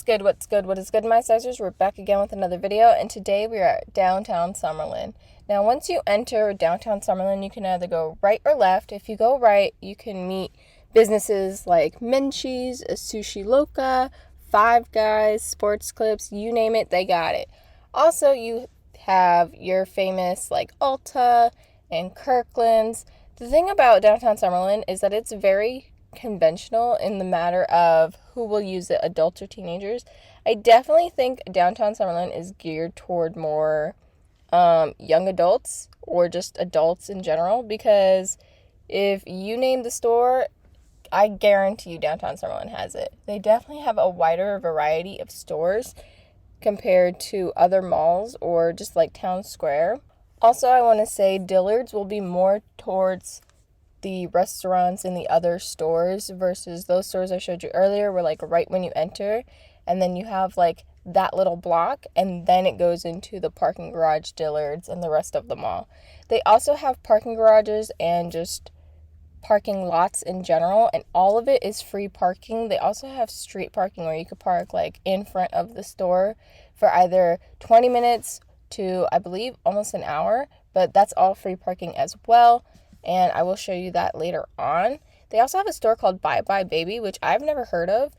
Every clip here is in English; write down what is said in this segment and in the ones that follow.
good? What's good? What is good, my sizers? We're back again with another video, and today we are at downtown Summerlin. Now, once you enter downtown Summerlin, you can either go right or left. If you go right, you can meet businesses like Menchie's, a Sushi Loca, Five Guys, Sports Clips, you name it, they got it. Also, you have your famous like Ulta and Kirkland's. The thing about downtown Summerlin is that it's very conventional in the matter of who will use it, adults or teenagers. I definitely think downtown Summerlin is geared toward more young adults or just adults in general, because if you name the store, I guarantee you downtown Summerlin has it. They definitely have a wider variety of stores compared to other malls or just like Town Square. Also, I want to say Dillard's will be more towards the restaurants in the other stores versus those stores I showed you earlier were like right when you enter, and then you have like that little block, and then it goes into the parking garage, Dillard's, and the rest of the mall. They also have parking garages and just parking lots in general, and all of it is free parking. They also have street parking where you could park like in front of the store for either 20 minutes to, I believe, almost an hour, but that's all free parking as well, and I will show you that later on. They also have a store called Bye Bye Baby, which I've never heard of,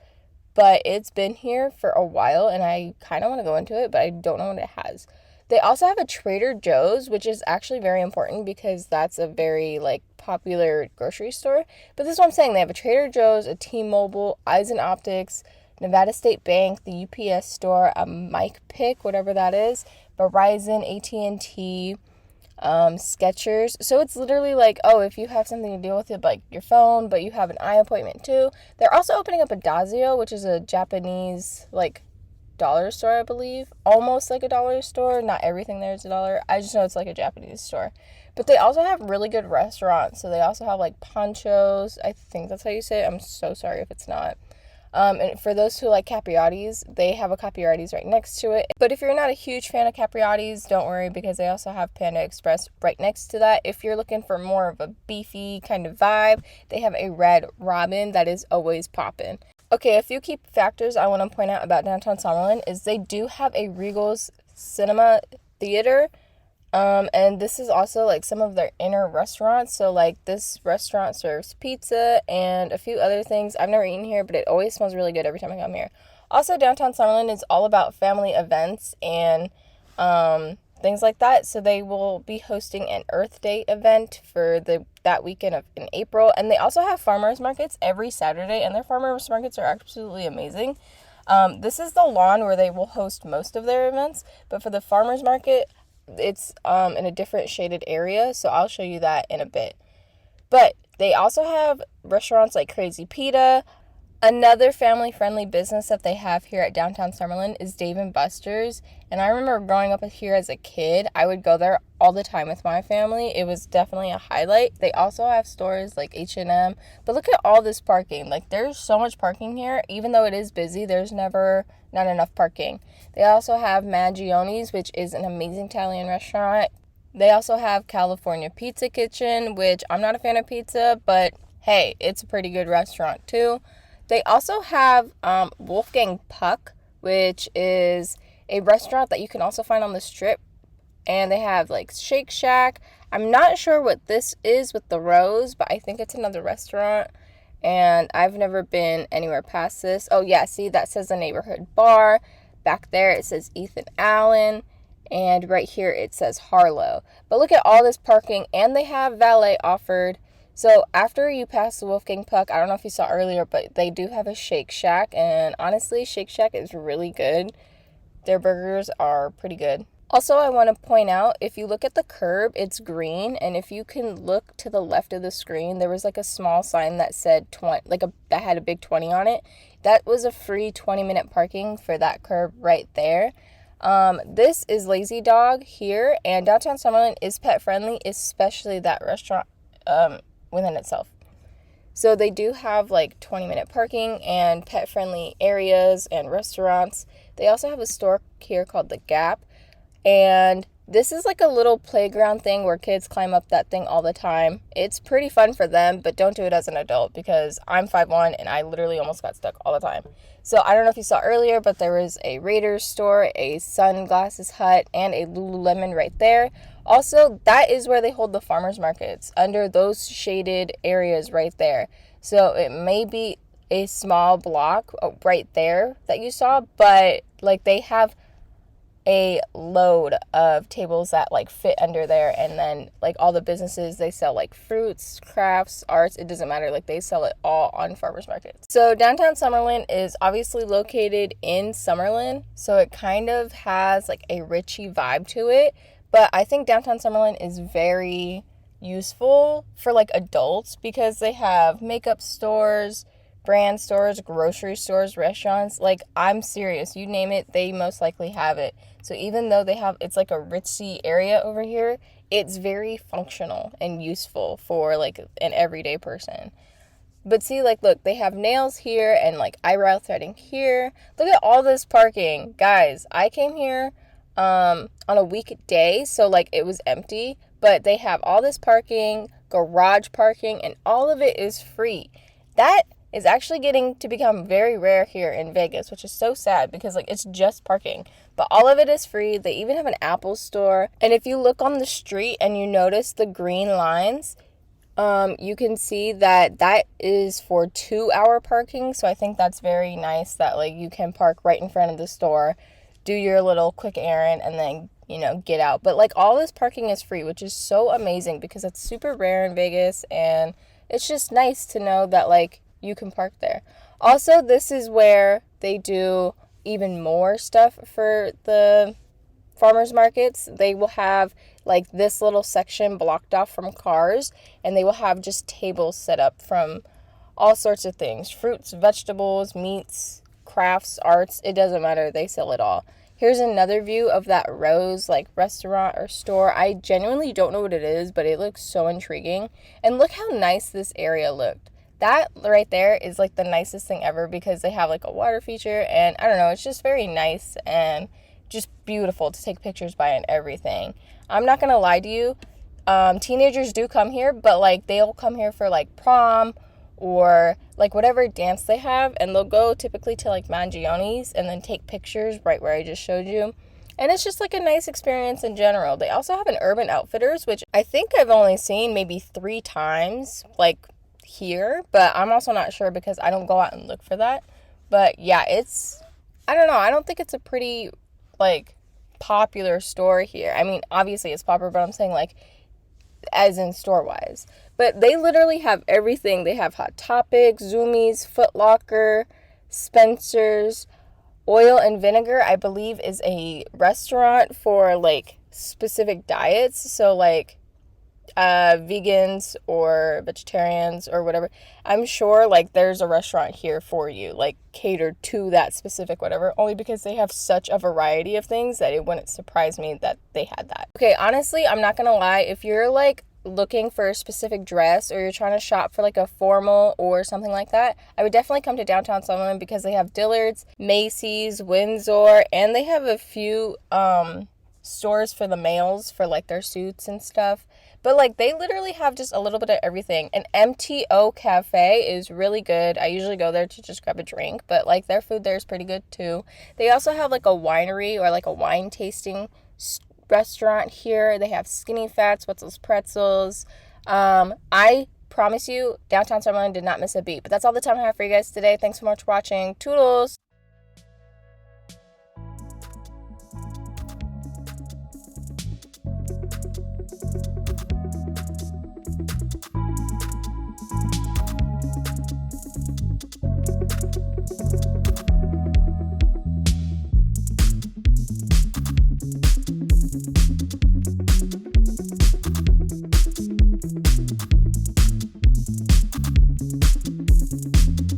but it's been here for a while, and I kind of want to go into it, but I don't know what it has. They also have a Trader Joe's, which is actually very important because that's a very like popular grocery store. But this is what I'm saying. They have a Trader Joe's, a T-Mobile, Eisen Optics, Nevada State Bank, the UPS store, a Mike Pick, whatever that is, Verizon, AT&T, Skechers. So it's literally like, oh, if you have something to deal with it, like your phone, but you have an eye appointment too. They're also opening up a Dazio, which is a Japanese like dollar store, I believe. Almost like a dollar store. Not everything there is a dollar. I just know it's like a Japanese store. But they also have really good restaurants. So they also have like Ponchos. I think that's how you say it. I'm so sorry if it's not. And for those who like Capriotti's, they have a Capriotti's right next to it. But if you're not a huge fan of Capriotti's, don't worry, because they also have Panda Express right next to that. If you're looking for more of a beefy kind of vibe, they have a Red Robin that is always poppin'. Okay, a few key factors I want to point out about downtown Summerlin is they do have a Regal's Cinema Theater. And this is also like some of their inner restaurants. So like this restaurant serves pizza and a few other things. I've never eaten here, but it always smells really good every time I come here. Also, downtown Summerlin is all about family events and things like that. So they will be hosting an Earth Day event for that weekend in April. And they also have farmers markets every Saturday, and their farmers markets are absolutely amazing. This is the lawn where they will host most of their events, but for the farmers market, it's in a different shaded area, so I'll show you that in a bit. But they also have restaurants like Crazy Pita. Another family-friendly business that they have here at downtown Summerlin is Dave & Buster's. And I remember growing up here as a kid, I would go there all the time with my family. It was definitely a highlight. They also have stores like H&M. But look at all this parking. Like, there's so much parking here. Even though it is busy, there's never not enough parking. They also have Maggioni's, which is an amazing Italian restaurant. They also have California Pizza Kitchen, which I'm not a fan of pizza, but hey, it's a pretty good restaurant too. They also have Wolfgang Puck, which is a restaurant that you can also find on the Strip. And they have like Shake Shack. I'm not sure what this is with the Rose, but I think it's another restaurant. And I've never been anywhere past this. Oh yeah, see, that says the neighborhood bar. Back there it says Ethan Allen. And right here it says Harlow. But look at all this parking, and they have valet offered. So after you pass the Wolfgang Puck, I don't know if you saw earlier, but they do have a Shake Shack. And honestly, Shake Shack is really good. Their burgers are pretty good. Also, I want to point out, if you look at the curb, it's green. And if you can look to the left of the screen, there was like a small sign that said 20, that had a big 20 on it. That was a free 20-minute parking for that curb right there. This is Lazy Dog here, and downtown Summerlin is pet friendly, especially that restaurant within itself. So they do have like 20-minute parking and pet friendly areas and restaurants. They also have a store here called The Gap, and This is like a little playground thing where kids climb up that thing all the time. It's pretty fun for them, but don't do it as an adult because I'm 5'1" and I literally almost got stuck all the time. So I don't know if you saw earlier, but there was a Raiders store, a Sunglasses Hut, and a Lululemon right there. Also, that is where they hold the farmers markets, under those shaded areas right there. So it may be a small block right there that you saw, but like they have a load of tables that like fit under there, and then like all the businesses, they sell like fruits, crafts, arts, it doesn't matter, like they sell it all on farmers markets. So downtown Summerlin is obviously located in Summerlin, so it kind of has like a richy vibe to it, but I think downtown Summerlin is very useful for like adults because they have makeup stores, brand stores, grocery stores, restaurants. Like, I'm serious, you name it, they most likely have it. So even though it's like a ritzy area over here, it's very functional and useful for like an everyday person. But see, like, look, they have nails here and like eyebrow threading here. Look at all this parking. Guys, I came here on a weekday, so like it was empty, but they have all this parking, garage parking, and all of it is free. That is actually getting to become very rare here in Vegas, which is so sad because like it's just parking, but all of it is free. They even have an Apple store, and if you look on the street and you notice the green lines, you can see that is for 2-hour parking. So I think that's very nice that like you can park right in front of the store, do your little quick errand, and then get out. But like all this parking is free, which is so amazing because it's super rare in Vegas, and it's just nice to know that like you can park there. Also, this is where they do even more stuff for the farmers markets. They will have like this little section blocked off from cars, and they will have just tables set up from all sorts of things: fruits, vegetables, meats, crafts, arts, it doesn't matter, they sell it all. Here's another view of that Rose like restaurant or store. I genuinely don't know what it is, but it looks so intriguing. And look how nice this area looked. That right there is like the nicest thing ever because they have like a water feature, and I don't know, it's just very nice and just beautiful to take pictures by and everything. I'm not gonna lie to you, teenagers do come here, but like they'll come here for like prom or like whatever dance they have, and they'll go typically to like Mangioni's and then take pictures right where I just showed you. And it's just like a nice experience in general. They also have an Urban Outfitters, which I think I've only seen maybe 3 times like here, but I'm also not sure because I don't go out and look for that. But yeah, I don't know, I don't think it's a pretty like popular store here. I mean, obviously it's popular, but I'm saying like as in store wise. But they literally have everything. They have Hot Topic, Zoomies, Foot Locker, Spencer's. Oil and Vinegar, I believe, is a restaurant for like specific diets, so like vegans or vegetarians or whatever. I'm sure like there's a restaurant here for you, like catered to that specific whatever, only because they have such a variety of things that it wouldn't surprise me that they had that. Okay, honestly, I'm not gonna lie, if you're like looking for a specific dress or you're trying to shop for like a formal or something like that, I would definitely come to downtown Summerlin because they have Dillard's, Macy's, Windsor, and they have a few stores for the males for like their suits and stuff. But like they literally have just a little bit of everything. An MTO Cafe is really good. I usually go there to just grab a drink, but like their food there is pretty good too. They also have like a winery or like a wine tasting restaurant here. They have Skinny Fats, Wetzel's Pretzels. I promise you, downtown Summerlin did not miss a beat. But that's all the time I have for you guys today. Thanks so much for watching. Toodles!